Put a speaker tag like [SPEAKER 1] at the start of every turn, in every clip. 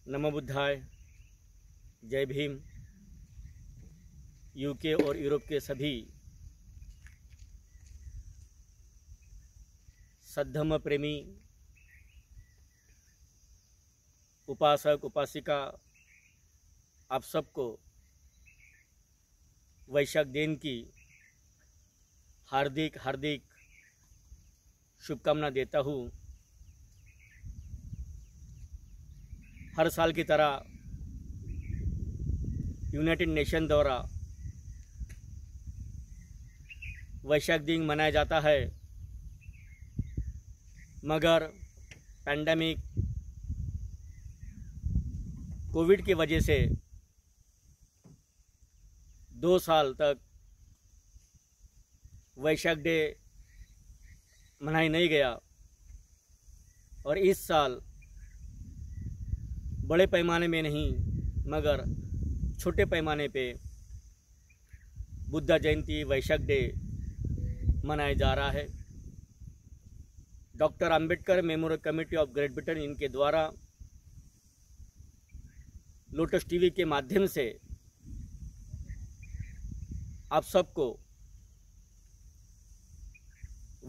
[SPEAKER 1] नमो बुद्धाय, जय भीम। यूके और यूरोप के सभी सद्धर्म प्रेमी उपासक उपासिका, आप सबको वैशाख दिन की हार्दिक हार्दिक शुभकामना देता हूँ। हर साल की तरह यूनाइटेड नेशन द्वारा वैशाख दिन मनाया जाता है, मगर पैंडेमिक कोविड की वजह से 2 साल तक वैशाख डे मनाया नहीं गया और इस साल बड़े पैमाने में नहीं मगर छोटे पैमाने पे बुद्ध जयंती वैशाख डे मनाया जा रहा है। Doctor Ambedkar memorial committee of great Britain इनके द्वारा लोटस टीवी के माध्यम से आप सबको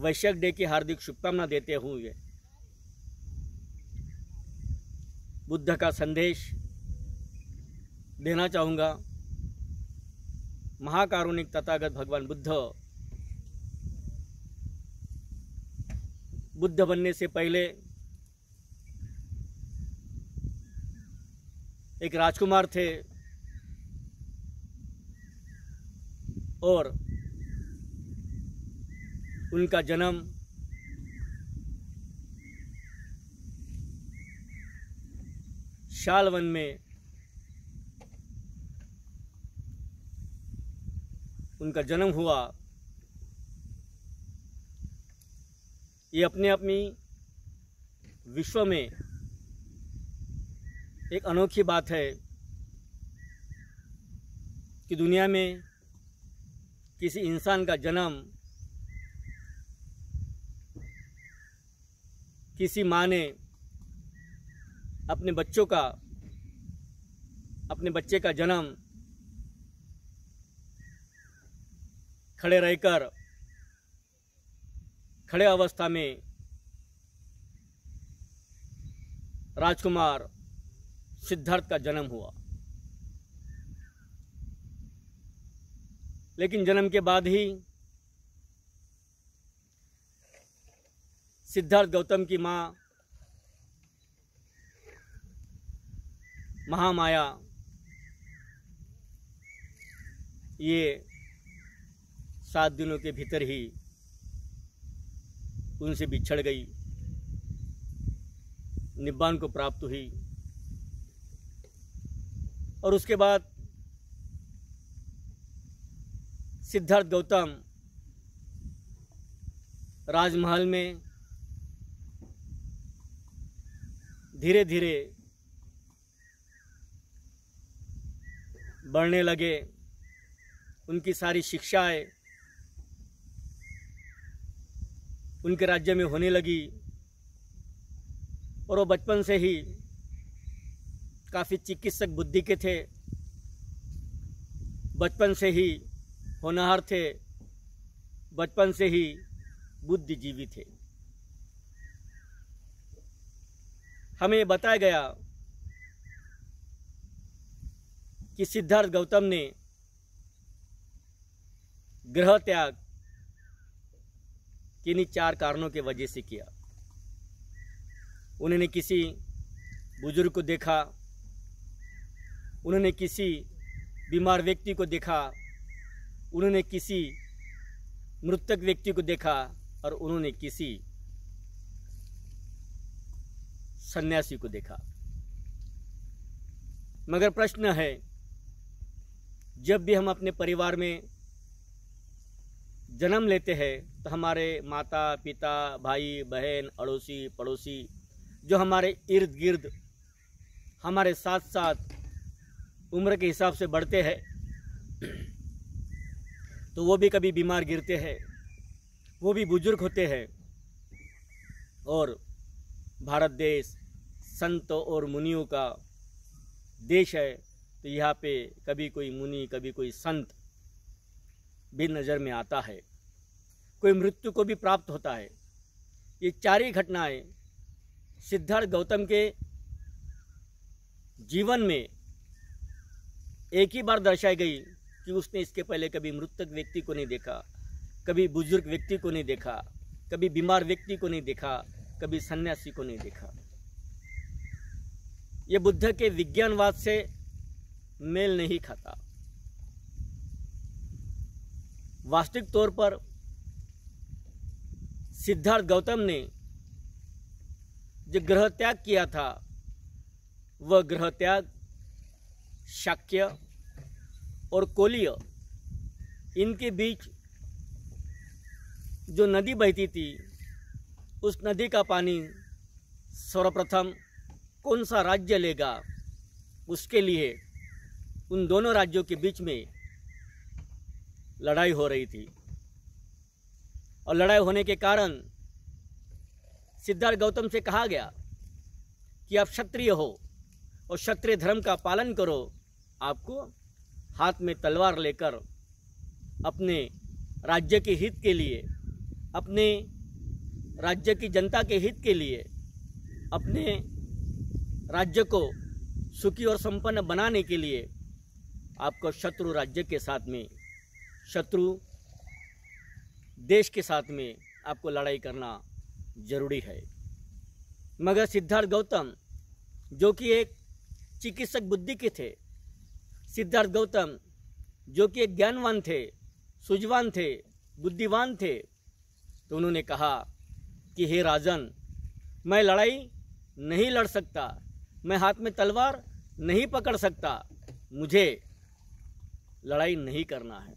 [SPEAKER 1] वैशाख डे की हार्दिक शुभकामना देते हुए बुद्ध का संदेश देना चाहूँगा। महाकारुणिक तथागत भगवान बुद्ध बनने से पहले एक राजकुमार थे और उनका जन्म शालवन में उनका जन्म हुआ। ये अपने अपनी विश्व में एक अनोखी बात है कि दुनिया में किसी इंसान का जन्म किसी माँ ने अपने बच्चे का जन्म खड़े अवस्था में राजकुमार सिद्धार्थ का जन्म हुआ। लेकिन जन्म के बाद ही सिद्धार्थ गौतम की माँ महामाया ये 7 दिनों के भीतर ही उनसे बिछड़ गई, निब्बान को प्राप्त हुई। और उसके बाद सिद्धार्थ गौतम राजमहल में धीरे धीरे बढ़ने लगे। उनकी सारी शिक्षाएं उनके राज्य में होने लगी और वो बचपन से ही काफ़ी चिकित्सक बुद्धि के थे, बचपन से ही होनहार थे, बचपन से ही बुद्धिजीवी थे। हमें बताया गया कि सिद्धार्थ गौतम ने गृह त्याग किन्हीं 4 कारणों के वजह से किया। उन्होंने किसी बुजुर्ग को देखा, उन्होंने किसी बीमार व्यक्ति को देखा, उन्होंने किसी मृतक व्यक्ति को देखा और उन्होंने किसी सन्यासी को देखा। मगर प्रश्न है, जब भी हम अपने परिवार में जन्म लेते हैं तो हमारे माता पिता भाई बहन अड़ोसी पड़ोसी जो हमारे इर्द गिर्द हमारे साथ साथ उम्र के हिसाब से बढ़ते हैं तो वो भी कभी बीमार गिरते हैं, वो भी बुजुर्ग होते हैं। और भारत देश संतों और मुनियों का देश है, तो यहाँ पे कभी कोई मुनि, कभी कोई संत भी नज़र में आता है, कोई मृत्यु को भी प्राप्त होता है। ये चार घटनाएं सिद्धार्थ गौतम के जीवन में एक ही बार दर्शाई गई कि उसने इसके पहले कभी मृतक व्यक्ति को नहीं देखा, कभी बुजुर्ग व्यक्ति को नहीं देखा, कभी बीमार व्यक्ति को नहीं देखा, कभी सन्यासी को नहीं देखा। ये बुद्ध के विज्ञानवाद से मेल नहीं खाता। वास्तविक तौर पर सिद्धार्थ गौतम ने जो ग्रह त्याग किया था, वह ग्रह त्याग शाक्य और कोलीय, इनके बीच जो नदी बहती थी, उस नदी का पानी सर्वप्रथम कौन सा राज्य लेगा, उसके लिए उन दोनों राज्यों के बीच में लड़ाई हो रही थी। और लड़ाई होने के कारण सिद्धार्थ गौतम से कहा गया कि आप क्षत्रिय हो और क्षत्रिय धर्म का पालन करो, आपको हाथ में तलवार लेकर अपने राज्य के हित के लिए, अपने राज्य की जनता के हित के लिए, अपने राज्य को सुखी और संपन्न बनाने के लिए आपको शत्रु राज्य के साथ में, शत्रु देश के साथ में आपको लड़ाई करना जरूरी है। मगर सिद्धार्थ गौतम, जो कि एक चिकित्सक बुद्धि के थे, सिद्धार्थ गौतम जो कि एक ज्ञानवान थे, सूझवान थे, बुद्धिवान थे, तो उन्होंने कहा कि हे राजन, मैं लड़ाई नहीं लड़ सकता, मैं हाथ में तलवार नहीं पकड़ सकता, मुझे लड़ाई नहीं करना है।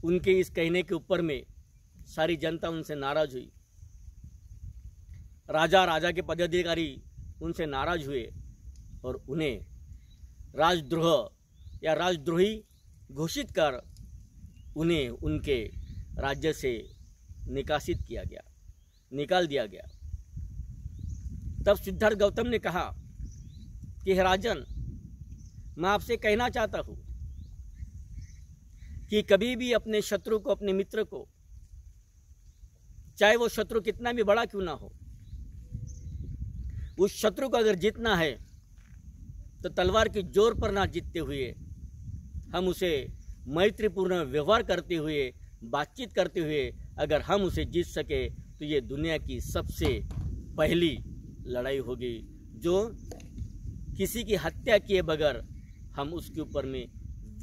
[SPEAKER 1] उनके इस कहने के ऊपर में सारी जनता उनसे नाराज हुई। राजा के पदाधिकारी उनसे नाराज हुए और उन्हें राजद्रोह या राजद्रोही घोषित कर उन्हें उनके राज्य से निकाल दिया गया। तब सिद्धार्थ गौतम ने कहा कि हे राजन, मैं आपसे कहना चाहता हूँ कि कभी भी अपने शत्रु को, अपने मित्र को, चाहे वो शत्रु कितना भी बड़ा क्यों ना हो, उस शत्रु को अगर जीतना है तो तलवार की जोर पर ना जीतते हुए हम उसे मैत्रीपूर्ण व्यवहार करते हुए, बातचीत करते हुए अगर हम उसे जीत सके तो ये दुनिया की सबसे पहली लड़ाई होगी, जो किसी की हत्या किए बगैर हम उसके ऊपर में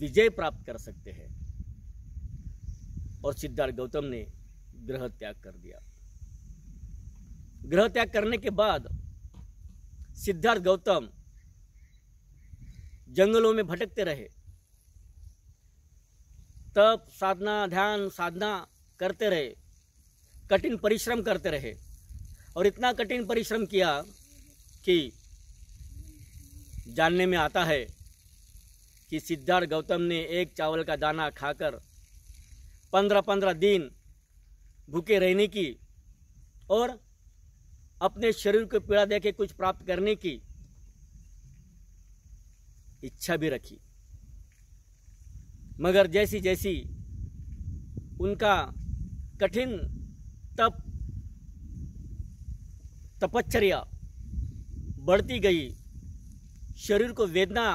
[SPEAKER 1] विजय प्राप्त कर सकते हैं। और सिद्धार्थ गौतम ने ग्रह त्याग कर दिया। ग्रह त्याग करने के बाद सिद्धार्थ गौतम जंगलों में भटकते रहे, तप साधना, ध्यान साधना करते रहे, कठिन परिश्रम करते रहे और इतना कठिन परिश्रम किया कि जानने में आता है कि सिद्धार्थ गौतम ने एक चावल का दाना खाकर 15-15 दिन भूखे रहने की और अपने शरीर को पीड़ा देके कुछ प्राप्त करने की इच्छा भी रखी। मगर जैसी जैसी उनका कठिन तपश्चर्या बढ़ती गई, शरीर को वेदना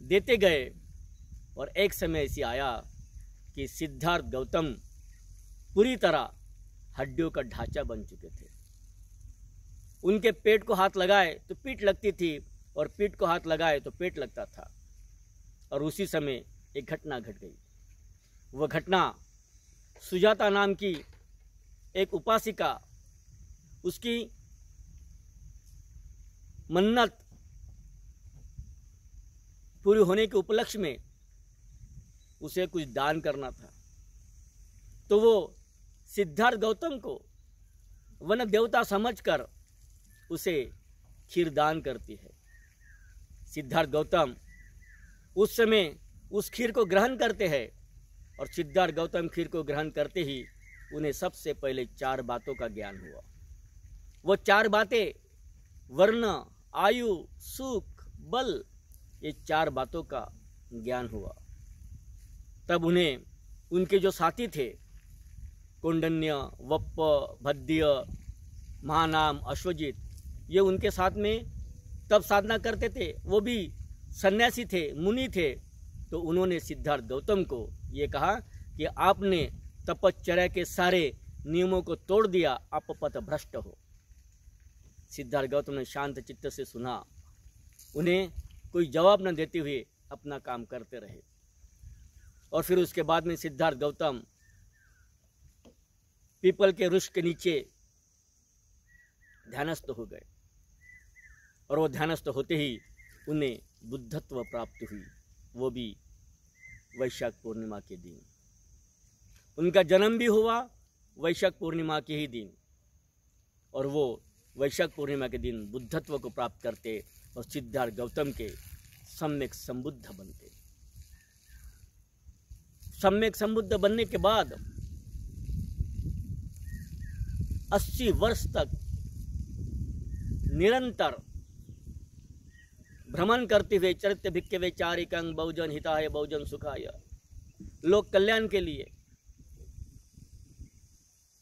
[SPEAKER 1] देते गए और एक समय ऐसी आया कि सिद्धार्थ गौतम पूरी तरह हड्डियों का ढांचा बन चुके थे। उनके पेट को हाथ लगाए तो पीठ लगती थी और पीठ को हाथ लगाए तो पेट लगता था। और उसी समय एक घटना घट गई। वह घटना सुजाता नाम की एक उपासिका, उसकी मन्नत पूरी होने के उपलक्ष्य में उसे कुछ दान करना था, तो वो सिद्धार्थ गौतम को वन देवता समझकर उसे खीर दान करती है। सिद्धार्थ गौतम उस समय उस खीर को ग्रहण करते हैं और सिद्धार्थ गौतम खीर को ग्रहण करते ही उन्हें सबसे पहले 4 बातों का ज्ञान हुआ। वो 4 बातें वर्ण, आयु, सुख, बल, ये 4 बातों का ज्ञान हुआ। तब उन्हें उनके जो साथी थे, कौंडन्य, वप्प, भद्य, महानाम, अश्वजित, ये उनके साथ में तब साधना करते थे, वो भी सन्यासी थे, मुनि थे। तो उन्होंने सिद्धार्थ गौतम को ये कहा कि आपने तपश्चर्या के सारे नियमों को तोड़ दिया, आप पथ भ्रष्ट हो। सिद्धार्थ गौतम ने शांत चित्त से सुना, उन्हें कोई जवाब न देते हुए अपना काम करते रहे। और फिर उसके बाद में सिद्धार्थ गौतम पीपल के वृक्ष के नीचे ध्यानस्थ हो गए। और वो ध्यानस्थ होते ही उन्हें बुद्धत्व प्राप्त हुई, वो भी वैशाख पूर्णिमा के दिन। उनका जन्म भी हुआ वैशाख पूर्णिमा के ही दिन, और वो वैशाख पूर्णिमा के दिन बुद्धत्व को प्राप्त करते और सिद्धार्थ गौतम के सम्यक संबुद्ध बनते। सम्यक संबुद्ध बनने के बाद 80 वर्ष तक निरंतर भ्रमण करते हुए चरित्र भिक्खवे चारिकं बहुजन हिताय बहुजन सुखाय, लोक कल्याण के लिए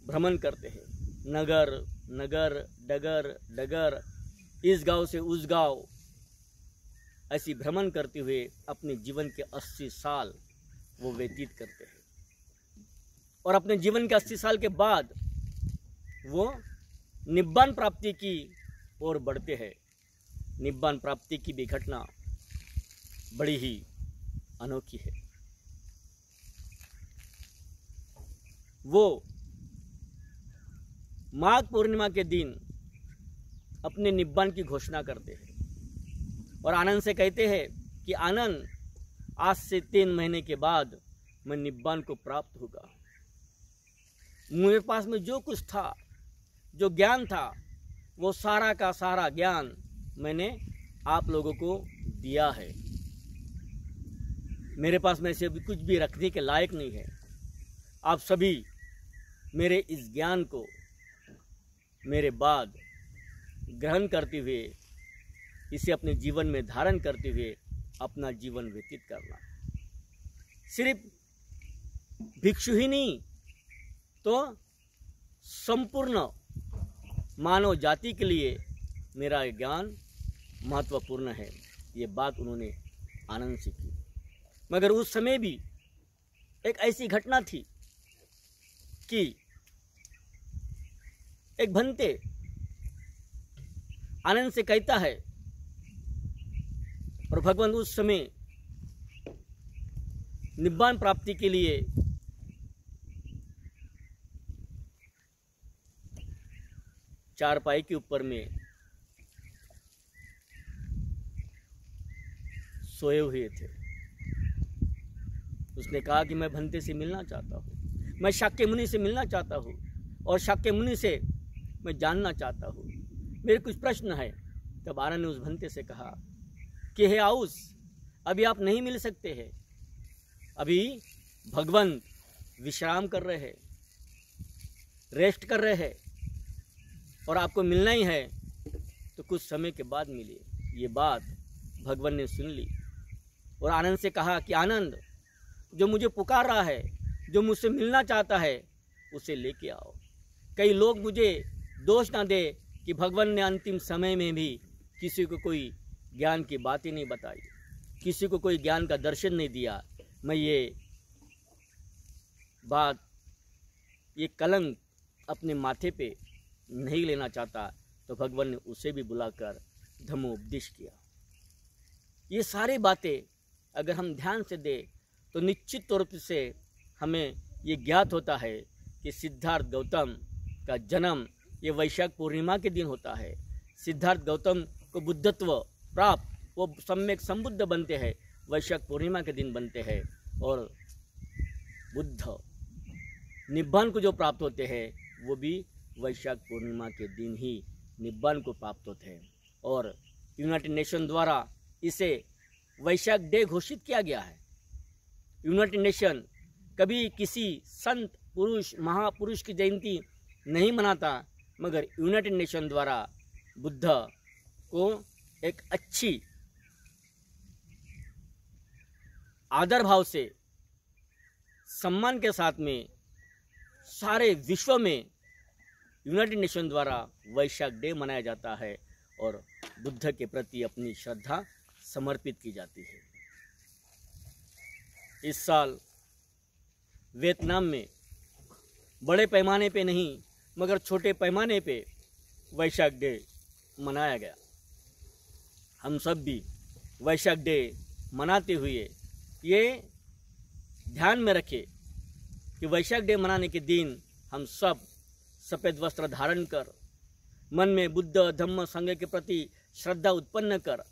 [SPEAKER 1] भ्रमण करते हैं। नगर नगर, डगर डगर, इस गांव से उस गांव, ऐसी भ्रमण करते हुए अपने जीवन के 80 साल वो व्यतीत करते हैं। और अपने जीवन के 80 साल के बाद वो निब्बान प्राप्ति की ओर बढ़ते हैं। निब्बान प्राप्ति की भी घटना बड़ी ही अनोखी है। वो माघ पूर्णिमा के दिन अपने निब्बान की घोषणा करते हैं और आनंद से कहते हैं कि आनंद, आज से 3 महीने के बाद मैं निब्बान को प्राप्त होगा। मेरे पास में जो कुछ था, जो ज्ञान था, वो सारा का सारा ज्ञान मैंने आप लोगों को दिया है। मेरे पास में से कुछ भी रखने के लायक नहीं है। आप सभी मेरे इस ज्ञान को मेरे बाद ग्रहण करते हुए, इसे अपने जीवन में धारण करते हुए अपना जीवन व्यतीत करना। सिर्फ भिक्षु ही नहीं, तो संपूर्ण मानव जाति के लिए मेरा ज्ञान महत्वपूर्ण है। ये बात उन्होंने आनंद से की। मगर उस समय भी एक ऐसी घटना थी कि एक भंते आनंद से कहता है, और भगवान उस समय निब्बान प्राप्ति के लिए चारपाई के ऊपर में सोए हुए थे। उसने कहा कि मैं भंते से मिलना चाहता हूँ, मैं शाक्य मुनि से मिलना चाहता हूँ, और शाक्य मुनि से मैं जानना चाहता हूँ, मेरे कुछ प्रश्न है। तब आनंद ने उस भंते से कहा कि हे आउस, अभी आप नहीं मिल सकते हैं, अभी भगवान विश्राम कर रहे हैं, रेस्ट कर रहे हैं, और आपको मिलना ही है तो कुछ समय के बाद मिलिए। ये बात भगवान ने सुन ली और आनंद से कहा कि आनंद, जो मुझे पुकार रहा है, जो मुझसे मिलना चाहता है, उसे लेके आओ। कई लोग मुझे दोष ना दे कि भगवान ने अंतिम समय में भी किसी को कोई ज्ञान की बात ही नहीं बताई, किसी को कोई ज्ञान का दर्शन नहीं दिया। मैं ये बात, ये कलंक अपने माथे पे नहीं लेना चाहता। तो भगवान ने उसे भी बुलाकर धम्मोपदेश किया। ये सारी बातें अगर हम ध्यान से दें तो निश्चित तौर से हमें ये ज्ञात होता है कि सिद्धार्थ गौतम का जन्म ये वैशाख पूर्णिमा के दिन होता है। सिद्धार्थ गौतम को बुद्धत्व प्राप्त, वो सम्यक संबुद्ध बनते हैं, वैशाख पूर्णिमा के दिन बनते हैं। और बुद्ध निब्बान को जो प्राप्त होते हैं, वो भी वैशाख पूर्णिमा के दिन ही निब्बान को प्राप्त होते हैं। और यूनाइटेड नेशन द्वारा इसे वैशाख डे घोषित किया गया है। यूनाइटेड नेशन कभी किसी संत पुरुष, महापुरुष की जयंती नहीं मनाता, मगर यूनाइटेड नेशन द्वारा बुद्ध को एक अच्छी आदर भाव से, सम्मान के साथ में सारे विश्व में यूनाइटेड नेशन द्वारा वैशाख डे मनाया जाता है और बुद्ध के प्रति अपनी श्रद्धा समर्पित की जाती है। इस साल वियतनाम में बड़े पैमाने पे नहीं मगर छोटे पैमाने पे वैशाख डे मनाया गया। हम सब भी वैशाख डे मनाते हुए ये ध्यान में रखें कि वैशाख डे मनाने के दिन हम सब सफ़ेद वस्त्र धारण कर, मन में बुद्ध धम्म संघ के प्रति श्रद्धा उत्पन्न कर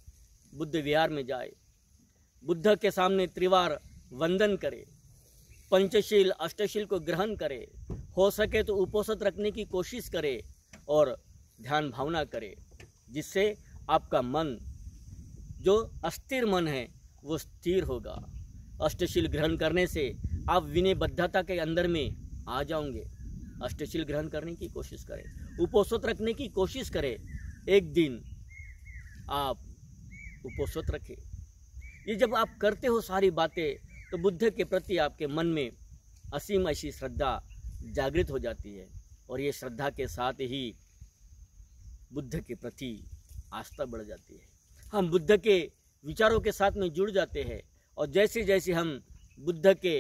[SPEAKER 1] बुद्ध विहार में जाए, बुद्ध के सामने त्रिवार वंदन करे, पंचशील अष्टशील को ग्रहण करे, हो सके तो उपोषित रखने की कोशिश करे और ध्यान भावना करे, जिससे आपका मन जो अस्थिर मन है वो स्थिर होगा। अष्टशील ग्रहण करने से आप विनयबद्धता के अंदर में आ जाओगे। अष्टशील ग्रहण करने की कोशिश करें, उपोषित रखने की कोशिश करें। एक दिन आप उपोषित रखें। ये जब आप करते हो सारी बातें तो बुद्ध के प्रति आपके मन में असीम ऐसी श्रद्धा जागृत हो जाती है और ये श्रद्धा के साथ ही बुद्ध के प्रति आस्था बढ़ जाती है। हम बुद्ध के विचारों के साथ में जुड़ जाते हैं और जैसे जैसे हम बुद्ध के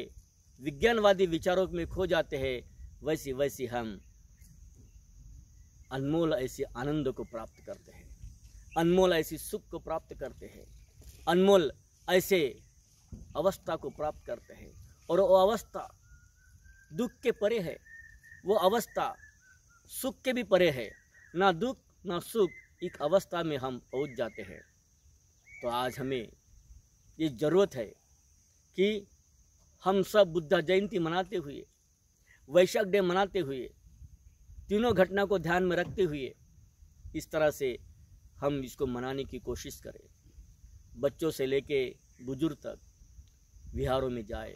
[SPEAKER 1] विज्ञानवादी विचारों में खो जाते हैं वैसे वैसे हम अनमोल ऐसे आनंद को प्राप्त करते हैं, अनमोल ऐसी सुख को प्राप्त करते हैं, अनमोल ऐसे अवस्था को प्राप्त करते हैं। और वो अवस्था दुख के परे है, वो अवस्था सुख के भी परे है। ना दुख ना सुख, एक अवस्था में हम पहुंच जाते हैं। तो आज हमें ये ज़रूरत है कि हम सब बुद्ध जयंती मनाते हुए, वैशाख डे मनाते हुए, तीनों घटना को ध्यान में रखते हुए इस तरह से हम इसको मनाने की कोशिश करें। बच्चों से लेके बुजुर्ग तक विहारों में जाए,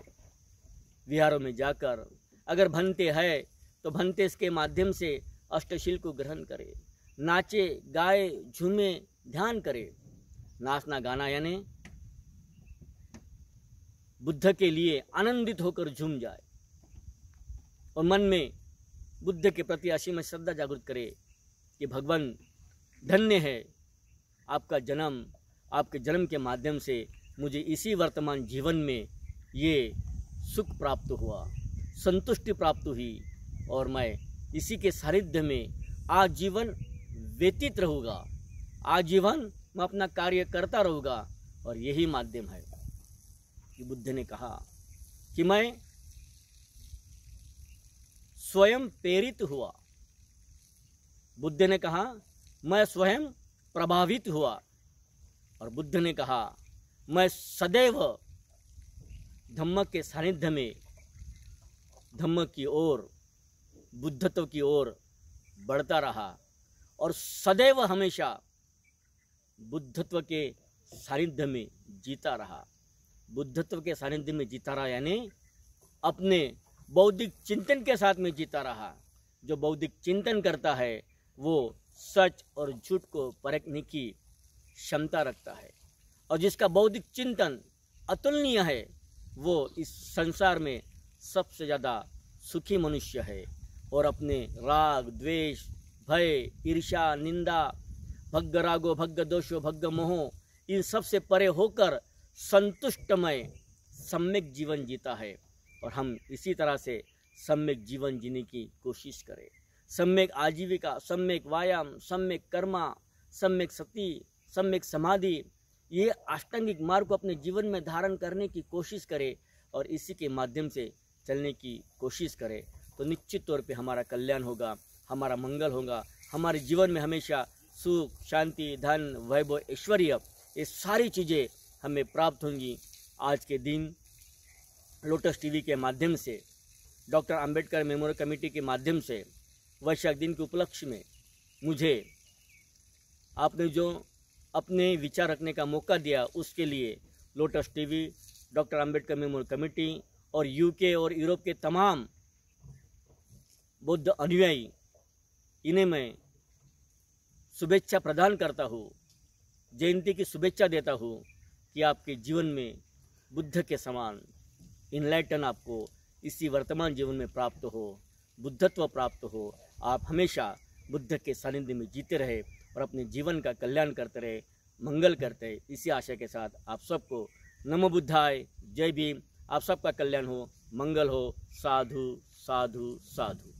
[SPEAKER 1] विहारों में जाकर अगर भंते है तो भंतेस के माध्यम से अष्टशील को ग्रहण करे, नाचे गाए झूमे ध्यान करे। नाचना गाना यानी बुद्ध के लिए आनंदित होकर झूम जाए और मन में बुद्ध के प्रति असीम श्रद्धा जागृत करे कि भगवान धन्य है आपका जन्म, आपके जन्म के माध्यम से मुझे इसी वर्तमान जीवन में ये सुख प्राप्त हुआ, संतुष्टि प्राप्त हुई और मैं इसी के सानिध्य में आजीवन व्यतीत रहूँगा, आजीवन मैं अपना कार्य करता रहूँगा। और यही माध्यम है कि बुद्ध ने कहा कि मैं स्वयं प्रेरित हुआ, बुद्ध ने कहा मैं स्वयं प्रभावित हुआ और बुद्ध ने कहा मैं सदैव धम्म के सानिध्य में धम्म की ओर, बुद्धत्व की ओर बढ़ता रहा और सदैव हमेशा बुद्धत्व के सानिध्य में जीता रहा। बुद्धत्व के सानिध्य में जीता रहा यानी अपने बौद्धिक चिंतन के साथ में जीता रहा। जो बौद्धिक चिंतन करता है वो सच और झूठ को परखने की क्षमता रखता है और जिसका बौद्धिक चिंतन अतुलनीय है वो इस संसार में सबसे ज़्यादा सुखी मनुष्य है और अपने राग, द्वेष, भय, ईर्ष्या, निंदा, भग्ग रागो, भग्ग दोषो, भग्ग मोहो, इन सब से परे होकर संतुष्टमय सम्यक जीवन जीता है। और हम इसी तरह से सम्यक जीवन जीने की कोशिश करें। सम्यक आजीविका, सम्यक व्यायाम, सम्यक कर्मा, सम्यक सती, सम्यक समाधि, ये अष्टांगिक मार्ग को अपने जीवन में धारण करने की कोशिश करें और इसी के माध्यम से चलने की कोशिश करें तो निश्चित तौर पे हमारा कल्याण होगा, हमारा मंगल होगा। हमारे जीवन में हमेशा सुख, शांति, धन, वैभव, ऐश्वर्य, ये सारी चीज़ें हमें प्राप्त होंगी। आज के दिन लोटस टीवी के माध्यम से, डॉक्टर अंबेडकर मेमोरियल कमेटी के माध्यम से वैशाख दिन के उपलक्ष्य में मुझे आपने जो अपने विचार रखने का मौका दिया उसके लिए lotus TV, doctor Ambedkar memorial committee और यूके और यूरोप के तमाम बौद्ध अनुयायी, इन्हें मैं शुभेच्छा प्रदान करता हूँ जयंती की शुभेच्छा देता हूँ कि आपके जीवन में बुद्ध के समान इनलाइटन आपको इसी वर्तमान जीवन में प्राप्त हो, बुद्धत्व प्राप्त हो। आप हमेशा बुद्ध के सानिध्य में जीते रहे और अपने जीवन का कल्याण करते रहे, मंगल करते रहे। इसी आशय के साथ आप सबको नमो बुद्धाय, जय भीम। आप सबका कल्याण हो, मंगल हो। साधु साधु साधु।